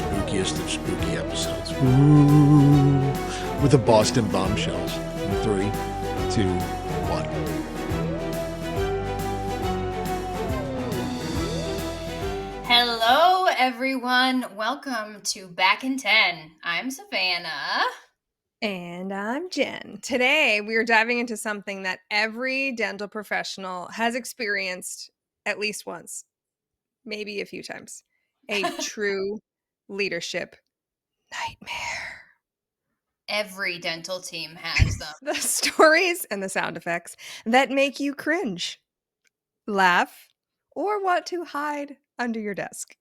spookiest of spooky episodes. Ooh, with the Boston bombshells. In 3, 2, 1. Hello, everyone. Welcome to Back in 10. I'm Savanah. And I'm Jen. Today, we are diving into something that every dental professional has experienced at least once, maybe a few times. A true leadership nightmare. Every dental team has them. The stories and the sound effects that make you cringe, laugh, or want to hide under your desk.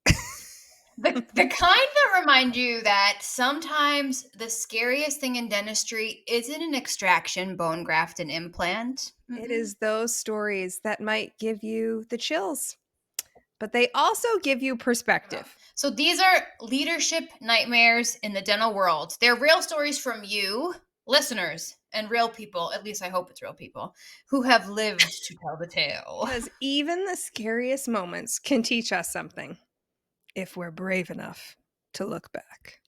The kind that remind you that sometimes the scariest thing in dentistry isn't an extraction, bone graft, and implant. It is those stories that might give you the chills, but they also give you perspective. So these are leadership nightmares in the dental world. They're real stories from you, listeners, and real people, at least I hope it's real people, who have lived to tell the tale. Because even the scariest moments can teach us something if we're brave enough to look back.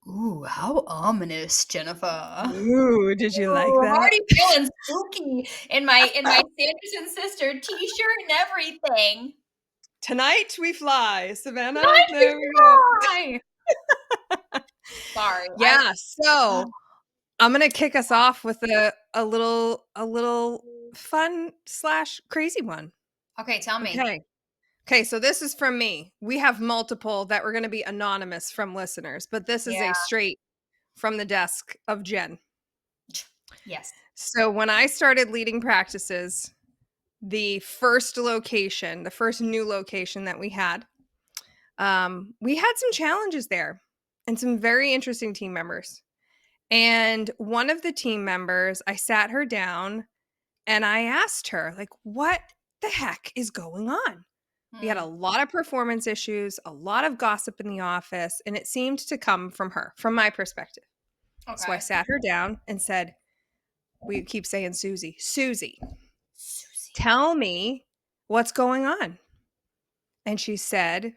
Ooh, how ominous, Jennifer. Ooh, did you like I'm that? already feeling spooky in my Sanderson sister t-shirt and everything. Tonight we fly, Savanah. Tonight There we we go. fly. Sorry. Yeah, so I'm gonna kick us off with a little fun / crazy one. Okay, tell me. Okay, so this is from me. We have multiple that were gonna be anonymous from listeners, but this is a straight from the desk of Jen. Yes. So when I started leading practices, the first new location that we had some challenges there and some very interesting team members. And one of the team members, I sat her down and I asked her, like, what the heck is going on? We had a lot of performance issues, a lot of gossip in the office, and it seemed to come from her, from my perspective. Okay. So I sat her down and said, we keep saying Susie, tell me what's going on. And she said,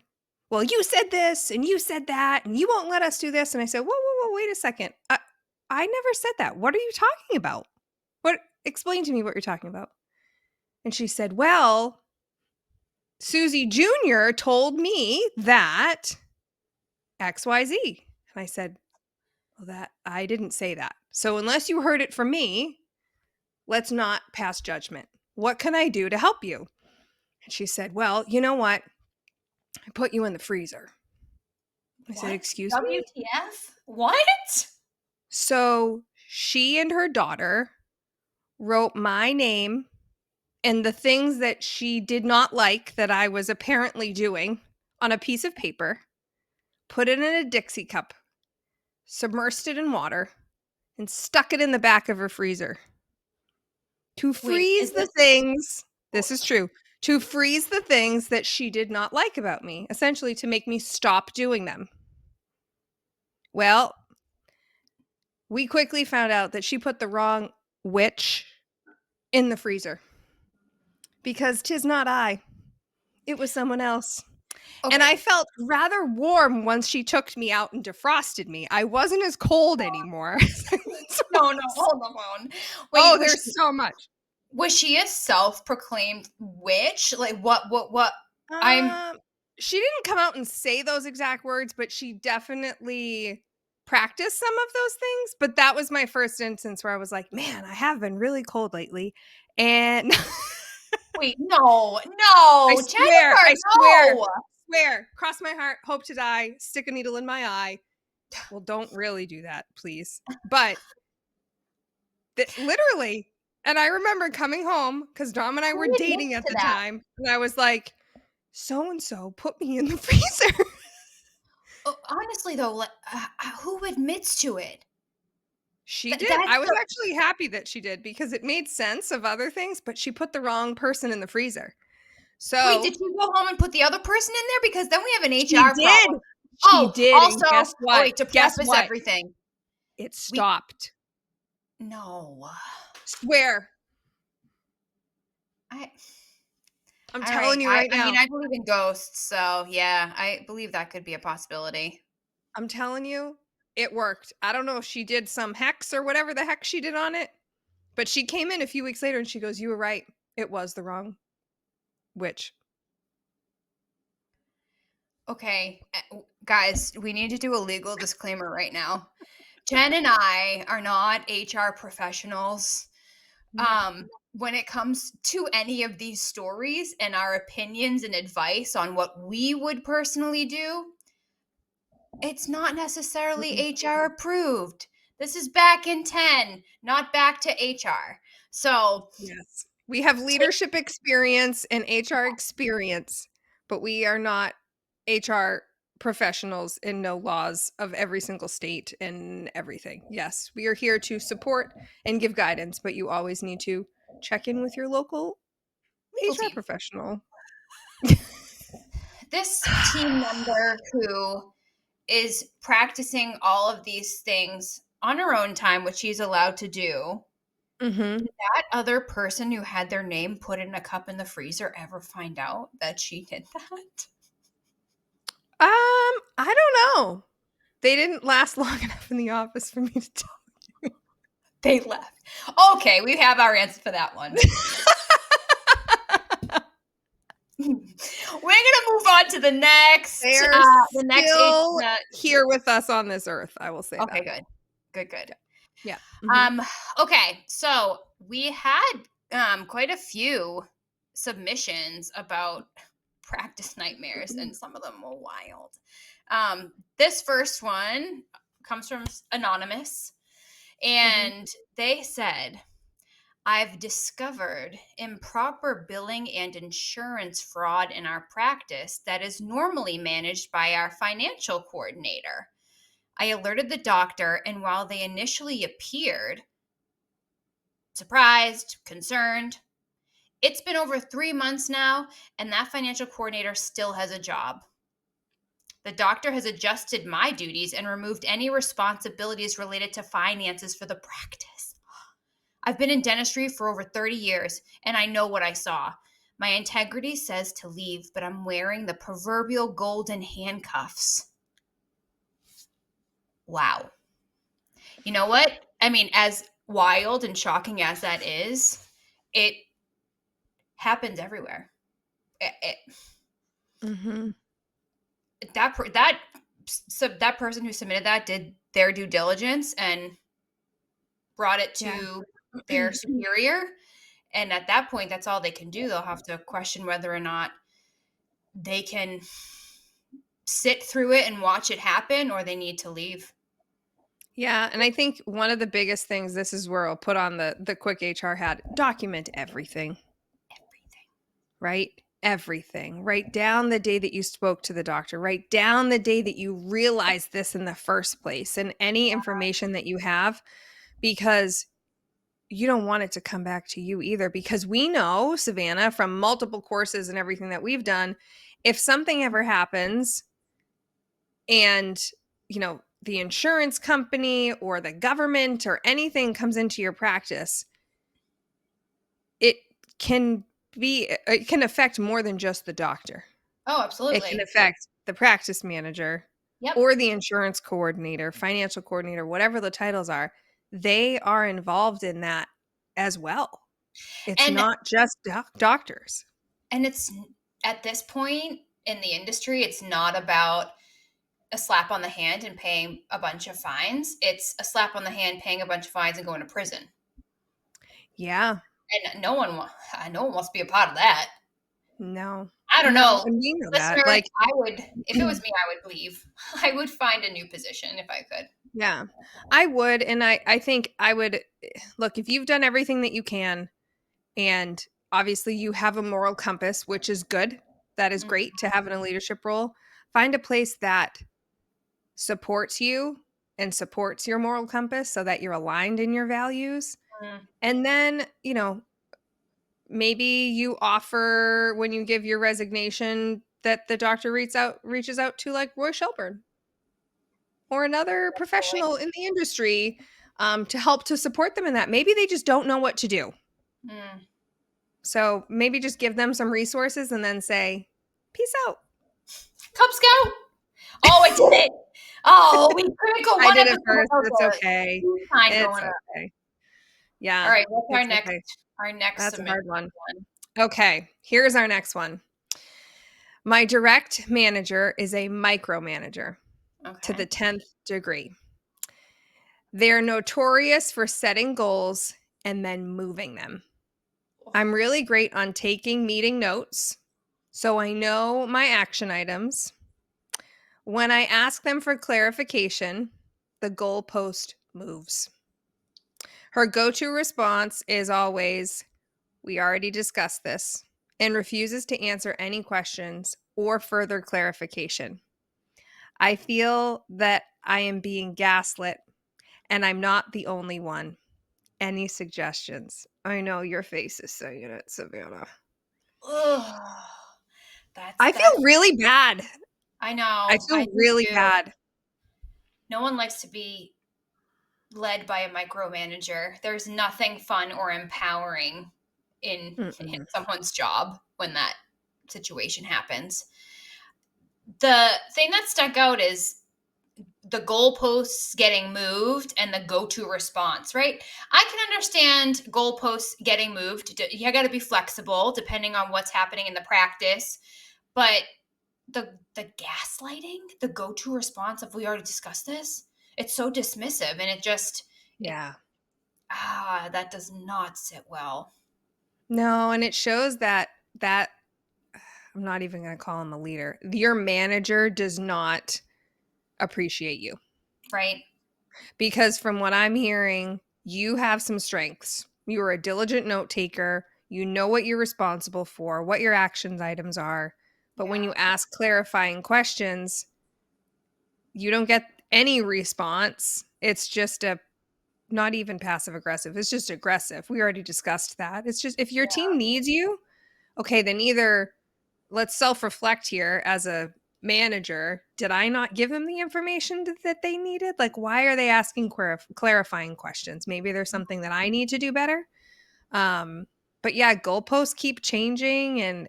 well, you said this and you said that and you won't let us do this. And I said, whoa, wait a second. I never said that. What are you talking about? Explain to me what you're talking about. And she said, well, Susie Jr. told me that XYZ. And I said, well, that I didn't say that. So unless you heard it from me, let's not pass judgment. What can I do to help you? And she said, well, you know what? I put you in the freezer. I said, excuse me? WTF? What? So she and her daughter wrote my name and the things that she did not like that I was apparently doing on a piece of paper, put it in a Dixie cup, submersed it in water, and stuck it in the back of her freezer. To freeze the things, this is true, to freeze the things that she did not like about me, essentially to make me stop doing them. Well, we quickly found out that she put the wrong witch in the freezer because 'tis not I. It was someone else. Okay. And I felt rather warm once she took me out and defrosted me. I wasn't as cold anymore. No, hold on. Wait, there's so much. Was she a self-proclaimed witch? Like what? She didn't come out and say those exact words, but she definitely practiced some of those things. But that was my first instance where I was like, man, I have been really cold lately. And wait, no. I Jennifer, swear, cross my heart, hope to die, stick a needle in my eye. Well, don't really do that, please. But literally, and I remember coming home because Dom and I were dating at the time, and I was like, so-and-so put me in the freezer. Honestly, though, who admits to it? She did. I was actually happy that she did because it made sense of other things, but she put the wrong person in the freezer. So wait, did you go home and put the other person in there? Because then we have an HR problem. She did. Also, guess what? Wait, to preface everything, it stopped. No. Swear. I'm telling you right now. I mean, I believe in ghosts, so yeah, I believe that could be a possibility. I'm telling you, it worked. I don't know if she did some hex or whatever the heck she did on it, but she came in a few weeks later and she goes, "You were right. It was the wrong witch." Okay, guys, we need to do a legal disclaimer right now. Jen and I are not HR professionals. When it comes to any of these stories and our opinions and advice on what we would personally do, it's not necessarily HR approved. This is back in 10, not back to HR. So, Yes. We have leadership experience and HR experience, but we are not HR professionals and know laws of every single state and everything. Yes, we are here to support and give guidance, but you always need to check in with your local legal HR team. professional. This team member who is practicing all of these things on her own time, which she's allowed to do. Mm-hmm. Did that other person who had their name put in a cup in the freezer ever find out that she did that? I don't know. They didn't last long enough in the office for me to tell. They left. Okay, we have our answer for that one. We're gonna move on to the next. They're The next still here with us on this earth. I will say okay, that. good. Yeah. Okay, so we had quite a few submissions about practice nightmares, and some of them were wild. This first one comes from Anonymous, and they said, "I've discovered improper billing and insurance fraud in our practice that is normally managed by our financial coordinator. I alerted the doctor, and while they initially appeared surprised, concerned, it's been over 3 months now, and that financial coordinator still has a job. The doctor has adjusted my duties and removed any responsibilities related to finances for the practice. I've been in dentistry for over 30 years, and I know what I saw. My integrity says to leave, but I'm wearing the proverbial golden handcuffs." Wow. You know what? I mean, as wild and shocking as that is, it happens everywhere. That person who submitted that did their due diligence and brought it to their superior, and at that point, that's all they can do. They'll have to question whether or not they can sit through it and watch it happen, or they need to leave. Yeah, and I think one of the biggest things, this is where I'll put on the quick HR hat, document everything. Right? Everything. Write down the day that you spoke to the doctor. Write down the day that you realized this in the first place, and any information that you have, because you don't want it to come back to you either. Because we know, Savanah, from multiple courses and everything that we've done, if something ever happens and, the insurance company or the government or anything comes into your practice, it can affect more than just the doctor. Oh, absolutely. It can affect the practice manager or the insurance coordinator, financial coordinator, whatever the titles are. They are involved in that as well. It's not just doctors. And it's, at this point in the industry, it's not about a slap on the hand and paying a bunch of fines. It's a slap on the hand, paying a bunch of fines, and going to prison. Yeah. And no one wants to be a part of that. No. I don't know. And we know that. Listeners, I would, if it was me, I would leave. I would find a new position if I could. Yeah, I would. And I think I would look, if you've done everything that you can, and obviously you have a moral compass, which is good. That is great to have in a leadership role. Find a place that supports you and supports your moral compass so that you're aligned in your values. And then, maybe you offer, when you give your resignation, that the doctor reaches out to, like, Roy Shelburne or another professional in the industry to help to support them in that. Maybe they just don't know what to do. So maybe just give them some resources and then say, peace out. Cub Scout. Oh, I did it. Oh, we couldn't go I one did it episode first. without It's the okay. food sign It's going up. okay. All Yeah, right, what's it's okay. our next That's a submission hard one. Okay, here's our next one. My direct manager is a micromanager to the Okay. 10th degree. They're notorious for setting goals and then moving them. I'm really great on taking meeting notes, so I know my action items. When I ask them for clarification, the goalpost moves. Her go to response is always, "We already discussed this," and refuses to answer any questions or further clarification. I feel that I am being gaslit, and I'm not the only one. Any suggestions? I know your face is saying it, Savanah. Ugh. I That's feel really bad. I I know. I feel do really too. bad. No one likes to be led by a micromanager. There's nothing fun or empowering in Mm-mm. someone's job when that situation happens. The thing that stuck out is the goalposts getting moved and the go-to response, right? I can understand goalposts getting moved. You got to be flexible depending on what's happening in the practice, but the gaslighting, the go-to response of "we already discussed this," it's so dismissive, and Yeah. that does not sit well. No, and it shows that I'm not even going to call him a leader. Your manager does not appreciate you. Right? Because from what I'm hearing, you have some strengths. You are a diligent note taker. You know what you're responsible for, what your actions items are. But when Yeah. you ask clarifying questions, you don't get any response. It's just a not even passive aggressive. It's just aggressive. We already discussed that. It's just if your team needs you, okay, then either let's self-reflect here as a manager. Did I not give them the information that they needed? Like, why are they asking clarifying questions? Maybe there's something that I need to do better. But yeah, goalposts keep changing, and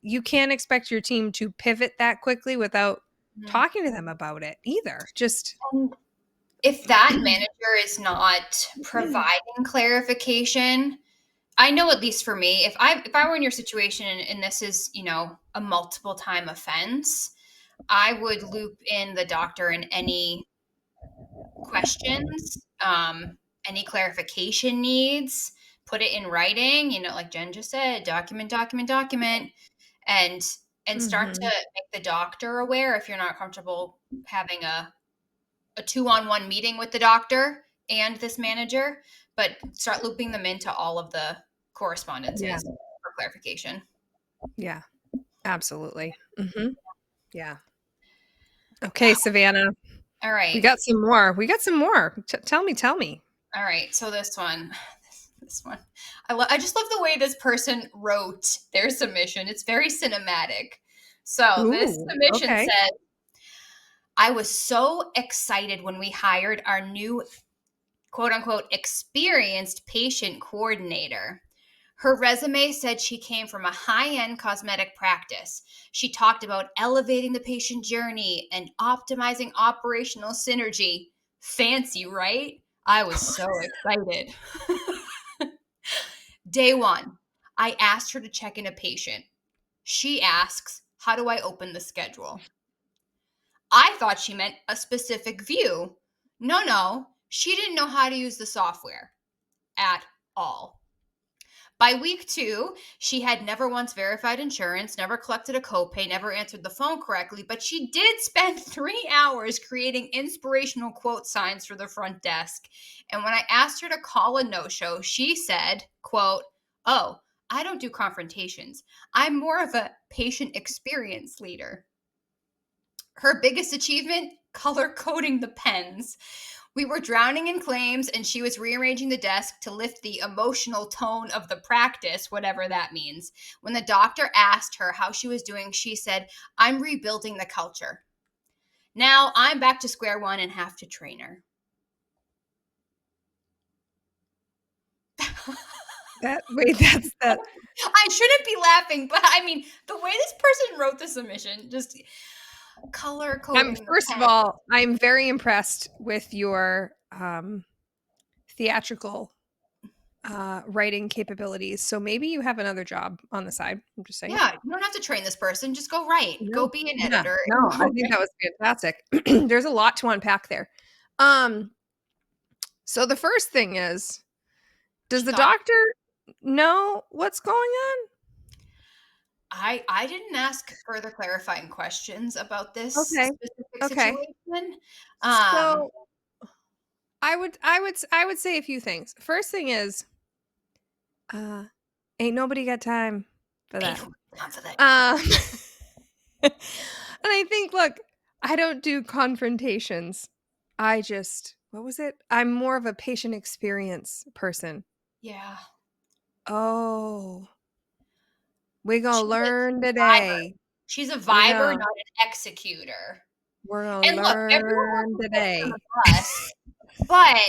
you can't expect your team to pivot that quickly without Mhm. talking to them about it either. Just And if that manager is not providing clarification, I know, at least for me, if I were in your situation and this is, a multiple time offense, I would loop in the doctor in any questions, any clarification needs, put it in writing, like Jen just said, document, document, document, and start to Mhm. make the doctor aware if you're not comfortable having a 2-on-1 meeting with the doctor and this manager, but start looping them into all of the Yeah. correspondences for clarification. Yeah. Absolutely. Yeah. Okay, Savannah. All We right. got some more. We got some more. Tell me. Tell me. All right. So this one, this one, I just love the way this person wrote their submission. It's very cinematic. So this Ooh. submission Okay. said, "I was so excited when we hired our new quote unquote experienced patient coordinator. Her resume said she came from a high end cosmetic practice. She talked about elevating the patient journey and optimizing operational synergy. Fancy, right? I was so excited. Day one, I asked her to check in a patient. She asks, how do I open the schedule? I thought she meant a specific view. No, she didn't know how to use the software at all. By week 2, she had never once verified insurance, never collected a copay, never answered the phone correctly, but she did spend 3 hours creating inspirational quote signs for the front desk. And when I asked her to call a no-show, she said, quote, oh, I don't do confrontations. I'm more of a patient experience leader. Her biggest achievement? Color coding the pens. We were drowning in claims, and she was rearranging the desk to lift the emotional tone of the practice, whatever that means. When the doctor asked her how she was doing, she said, I'm rebuilding the culture. Now I'm back to square one and have to train her. That's that. I shouldn't be laughing, but I mean, the way this person wrote the submission, just color coding the First of pen. all, I'm very impressed with your theatrical writing capabilities. So maybe you have another job on the side. I'm just saying. Yeah, you don't have to train this person. Just go write. Go No, be an yeah, editor. no, I think that was fantastic. There's a lot to unpack there. So the first thing is, does the doctor know what's going on? I didn't ask further clarifying questions about this Okay. specific Okay. situation. So I would say a few things. First thing is, ain't nobody got time for that. Time for that. And I think, look, I don't do confrontations. What was it? I'm more of a patient experience person. Yeah. Oh, we gonna She's learn a viber. today. She's a We viber, gonna not an executor. we're gonna And look, everyone learn wants to get today. on the bus, but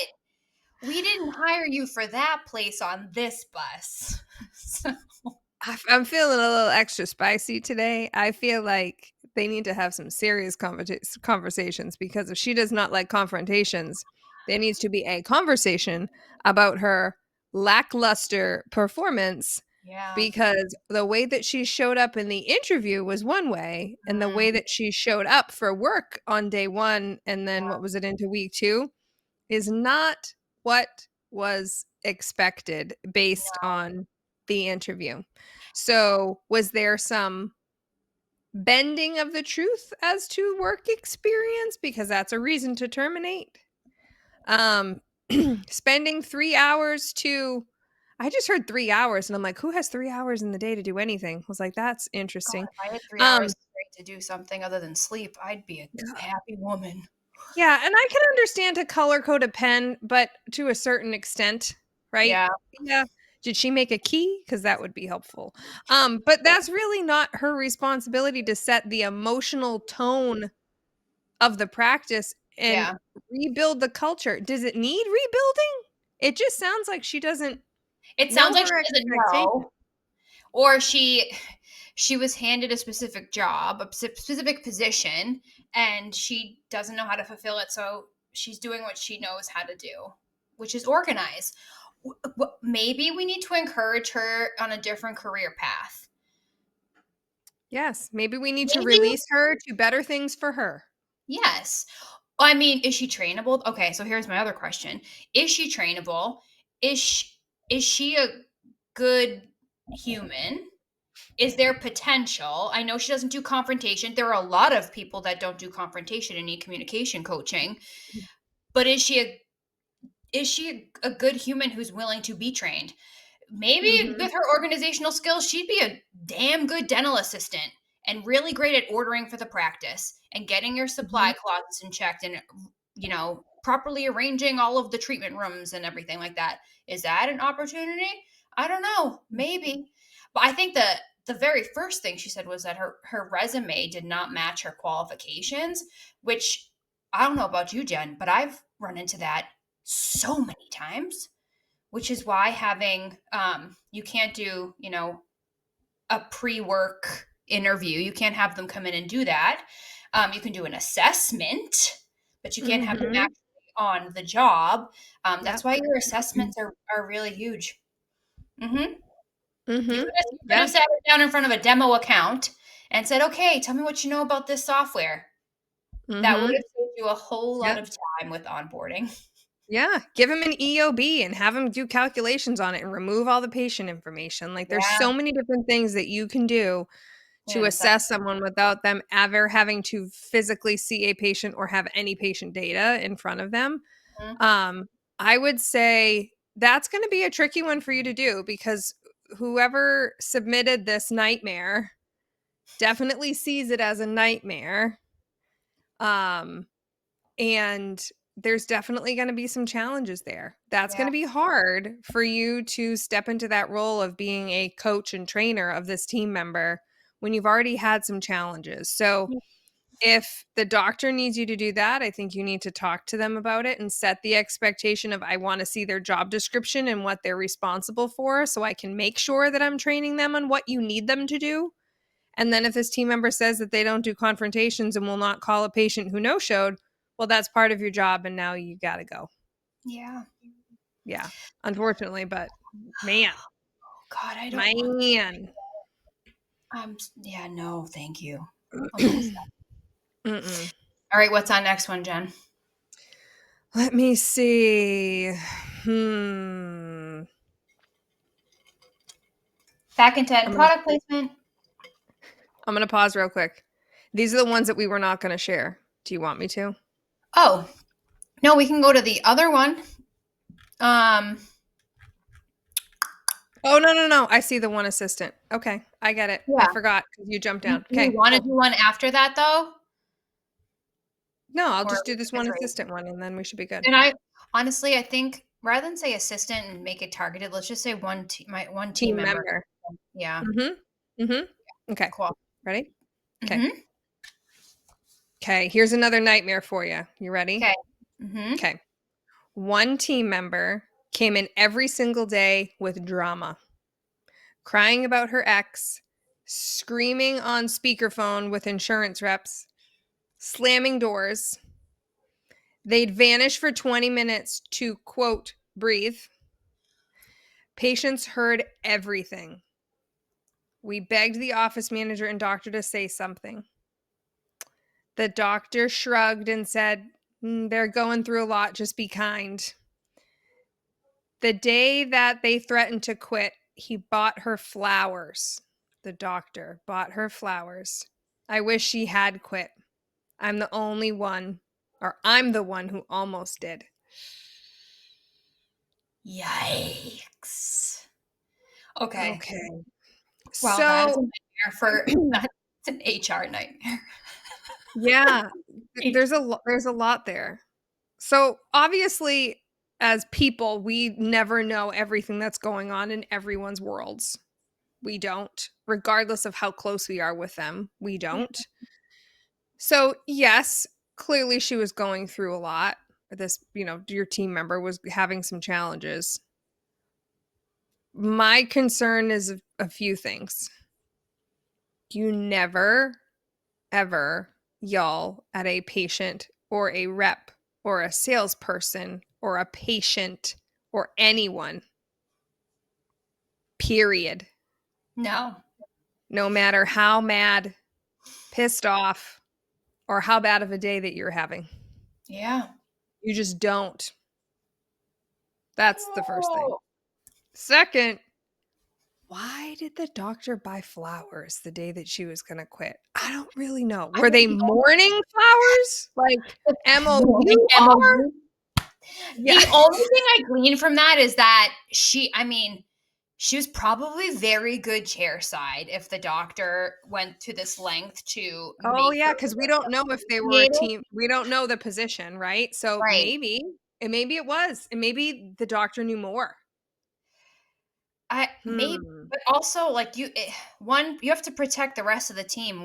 we didn't hire you for that place on this bus. So, I'm feeling a little extra spicy today. I feel like they need to have some serious conversations, because if she does not like confrontations, there needs to be a conversation about her lackluster performance, yeah. because the way that she showed up in the interview was one way, and the way that she showed up for work on day 1 and then what was it into week 2 is not what was expected based on the interview. So, was there some bending of the truth as to work experience? Because that's a reason to terminate. Spending 3 hours to I just heard 3 hours and I'm like, who has 3 hours in the day to do anything? I was like, that's God, interesting. if I had 3 hours straight to do something other than sleep, I'd be a happy woman. Yeah, and I can understand to color code a pen, but to a certain extent, right? Yeah. Yeah. Did she make a key? Because that would be helpful. But that's really not her responsibility to set the emotional tone of the practice and Yeah. rebuild the culture. Does it need rebuilding? It just sounds like she doesn't It know sounds like her she doesn't expectations. know, or she was handed a specific job, a specific position, and she doesn't know how to fulfill it, so she's doing what she knows how to do, which is organize. Maybe we need to encourage her on a different career path. Yes, maybe we need to Maybe. release her to better things for her. Yes. I mean, is she trainable? Okay, so here's my other question. Is she trainable? Is she a good human? Is there potential? I know she doesn't do confrontation. There are a lot of people that don't do confrontation and need communication coaching. But is she a good human who's willing to be trained? Maybe with her organizational skills, she'd be a damn good dental assistant and really great at ordering for the practice and getting your supply closets in checked and, properly arranging all of the treatment rooms and everything like that. Is that an opportunity? I don't know. Maybe. But I think the very first thing she said was that her resume did not match her qualifications, which I don't know about you, Jen, but I've run into that so many times, which is why having you can't do a pre-work interview. You can't have them come in and do that. You can do an assessment, but you can't have them actually on the job. That's why your assessments are really huge. You could have sat her down in front of a demo account and said, okay, tell me what you know about this software. That would have saved you a whole lot of time with onboarding. Yeah, give him an EOB and have him do calculations on it and remove all the patient information. Like, there's so many different things that you can do to assess someone without them ever having to physically see a patient or have any patient data in front of them. I would say that's going to be a tricky one for you to do, because whoever submitted this nightmare definitely sees it as a nightmare. And there's definitely going to be some challenges there. That's going to be hard for you to step into that role of being a coach and trainer of this team member when you've already had some challenges. So if the doctor needs you to do that, I think you need to talk to them about it and set the expectation of, I want to see their job description and what they're responsible for, so I can make sure that I'm training them on what you need them to do. And then if this team member says that they don't do confrontations and will not call a patient who no-showed, well, that's part of your job, and now you got to go. Yeah. Yeah, unfortunately, but man. Oh God, I don't want. Man. Yeah, no, thank you. I'm all set. Mm-mm. All right, what's on next one, Jen? Let me see. Back in 10. I'm Product placement. going to pause real quick. These are the ones that we were not going to share. Do you want me to? Oh, no, we can go to the other one. Oh, no. I see the one assistant. Okay, I get it. Yeah. I forgot because you jumped down. Do you Okay. want to do one after that, though? No, I'll Or just do this one three? assistant one, and then we should be good. And I honestly, I think rather than say assistant and make it targeted, let's just say one team member. Yeah. Okay. Cool. Ready? Okay. Mm-hmm. Okay, here's another nightmare for you. You ready? Okay. Mm-hmm. Okay. One team member came in every single day with drama, crying about her ex, screaming on speakerphone with insurance reps, slamming doors. They'd vanish for 20 minutes to, quote, breathe. Patients heard everything. We begged the office manager and doctor to say something. The doctor shrugged and said, they're going through a lot, just be kind. The day that they threatened to quit, he bought her flowers. The doctor bought her flowers. I wish she had quit. I'm the one who almost did. Yikes. Okay. So Wow, that is a nightmare that's an HR nightmare. yeah, there's a lot there. So obviously, as people, we never know everything that's going on in everyone's worlds. We don't, regardless of how close we are with them. We don't. So yes, clearly she was going through a lot. This, your team member was having some challenges. My concern is a few things. You never, ever yell at a patient or a rep or a salesperson or a patient or anyone. Period. No. No matter how mad, pissed off, or how bad of a day that you're having. Yeah. You just don't. That's the first thing. Second, why did the doctor buy flowers the day that she was going to quit? I don't really know. Were they mourning flowers? Like MOU? Yeah. The only thing I glean from that is that she was probably very good chair side if the doctor went to this length to because we don't know if they were a team. We don't know the position, right? So maybe it was. And maybe the doctor knew more. Maybe, but also like you have to protect the rest of the team.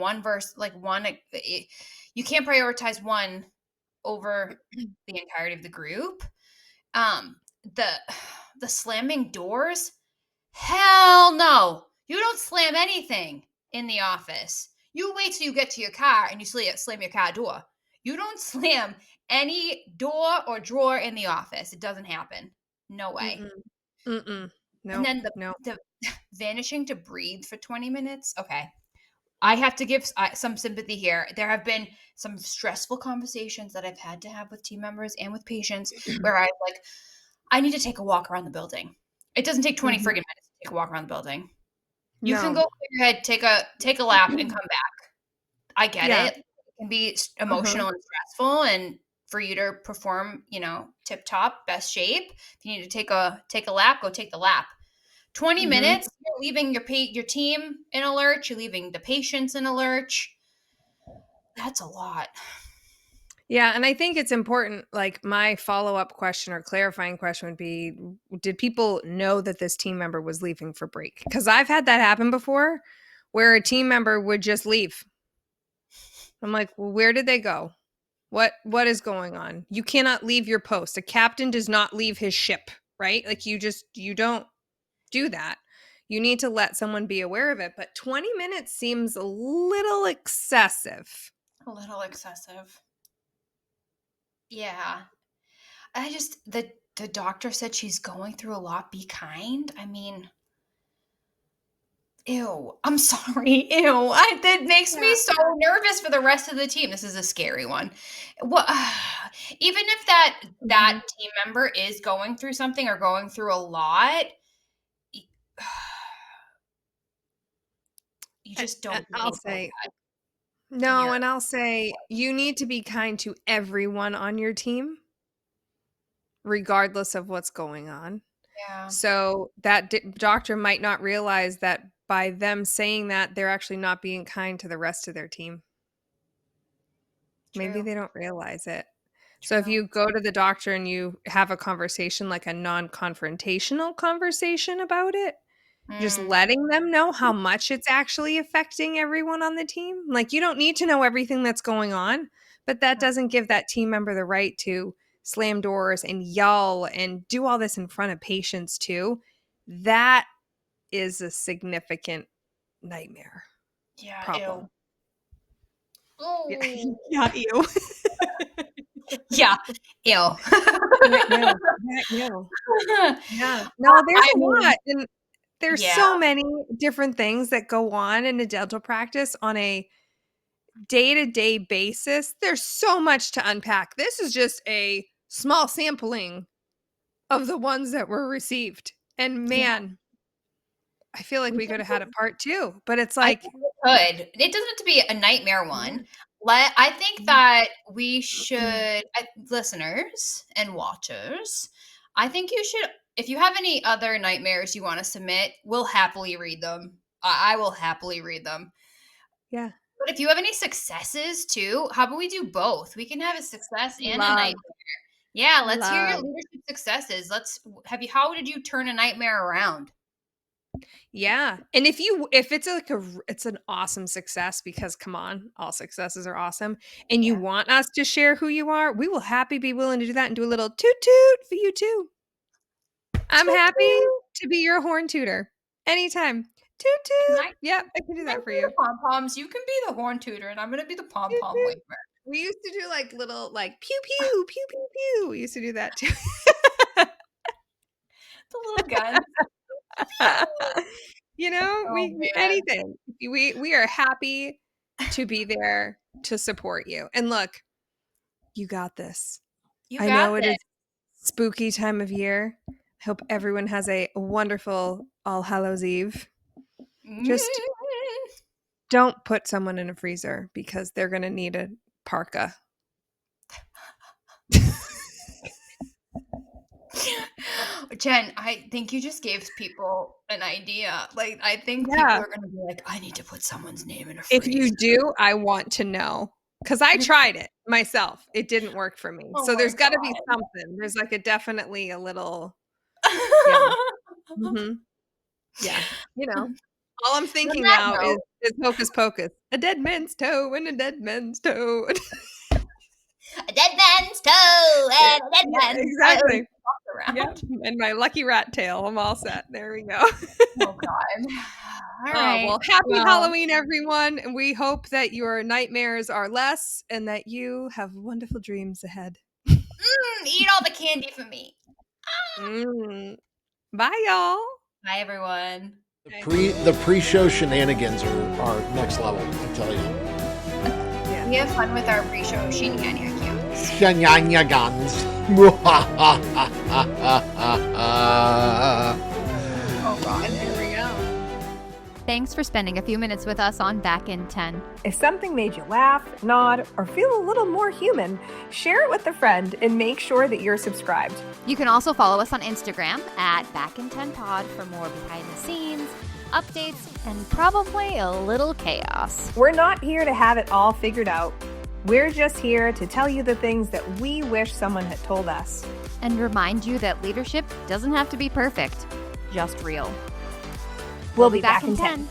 You can't prioritize one over the entirety of the group. The slamming doors, hell no. You don't slam anything in the office. You wait till you get to your car and you slam your car door. You don't slam any door or drawer in the office. It doesn't happen. No way. No, and then the vanishing to breathe for 20 minutes. Okay. I have to give some sympathy here. There have been some stressful conversations that I've had to have with team members and with patients where I'm like, I need to take a walk around the building. It doesn't take 20 friggin' minutes to take a walk around the building. You can go clear your head, take a lap and come back. I get it. It can be emotional and stressful, and for you to perform, tip top, best shape. If you need to take a lap, go take the lap. 20 minutes, you're leaving your team in a lurch. You're leaving the patients in a lurch. That's a lot. Yeah, and I think it's important, like my follow-up question or clarifying question would be, did people know that this team member was leaving for break? Because I've had that happen before where a team member would just leave. I'm like, well, where did they go? What is going on? You cannot leave your post. A captain does not leave his ship, right? Like you don't do that. you need to let someone be aware of it. But 20 minutes seems a little excessive. A little excessive. Yeah. I just, the doctor said she's going through a lot. Be kind. I mean, ew. I'm sorry. Ew. That makes me so nervous for the rest of the team. This is a scary one. What? Even if that team member is going through something or going through a lot, you just don't. I'll say no, and I'll say you need to be kind to everyone on your team, regardless of what's going on. Yeah. So that doctor might not realize that by them saying that, they're actually not being kind to the rest of their team. True. Maybe they don't realize it. So if you go to the doctor and you have a conversation, like a non-confrontational conversation about it, just letting them know how much it's actually affecting everyone on the team. Like, you don't need to know everything that's going on, but that doesn't give that team member the right to slam doors and yell and do all this in front of patients too. That is a significant nightmare. Yeah. Problem. Ew. Oh. Yeah, ew. Yeah. Ew. Yeah. No, there's a lot. And there's so many different things that go on in a dental practice on a day-to-day basis. There's so much to unpack. This is just a small sampling of the ones that were received. And man, I feel like we could have had a part 2, but it's like, it doesn't have to be a nightmare one. I think that we should, listeners and watchers, I think you should, if you have any other nightmares you want to submit, we'll happily read them. I will happily read them. Yeah. But if you have any successes too, how about we do both? We can have a success and a nightmare. Yeah, let's hear your leadership successes. How did you turn a nightmare around? Yeah. And if it's like it's an awesome success, because come on, all successes are awesome, and you want us to share who you are, we will be willing to do that and do a little toot toot for you too. I'm happy to be your horn tutor anytime. Toot toot. Yep, I can do that for you. Pom-poms, you can be the horn tutor and I'm going to be the pom-pom waver. We used to do like little pew pew pew pew pew. We used to do that too. The little guns. Anything. We are happy to be there to support you. And look, you got this. I know it is spooky time of year. I hope everyone has a wonderful All Hallows Eve. Just don't put someone in a freezer because they're going to need a parka. Jen, I think you just gave people an idea. Like, I think people are going to be like, I need to put someone's name in a freezer. If you do, I want to know. Because I tried it myself. It didn't work for me. So there's got to be something. There's definitely a little. Yeah. All I'm thinking now is hocus pocus. A dead man's toe and a dead man's toe. A dead man's toe and a dead man's exactly. Yep. And my lucky rat tail. I'm all set. There we go. Oh God. All right. Well, happy Halloween, everyone. And we hope that your nightmares are less and that you have wonderful dreams ahead. Eat all the candy for me. Bye, y'all. Bye, everyone. The pre-show shenanigans are next level, I tell you. We have fun with our pre-show shenanigans. Shenanigans. Oh God, there we go. Thanks for spending a few minutes with us on Back in 10. If something made you laugh, nod, or feel a little more human, share it with a friend and make sure that you're subscribed. You can also follow us on Instagram at Back in 10 Pod for more behind the scenes, updates, and probably a little chaos. We're not here to have it all figured out. We're just here to tell you the things that we wish someone had told us. And remind you that leadership doesn't have to be perfect, just real. We'll be back in 10.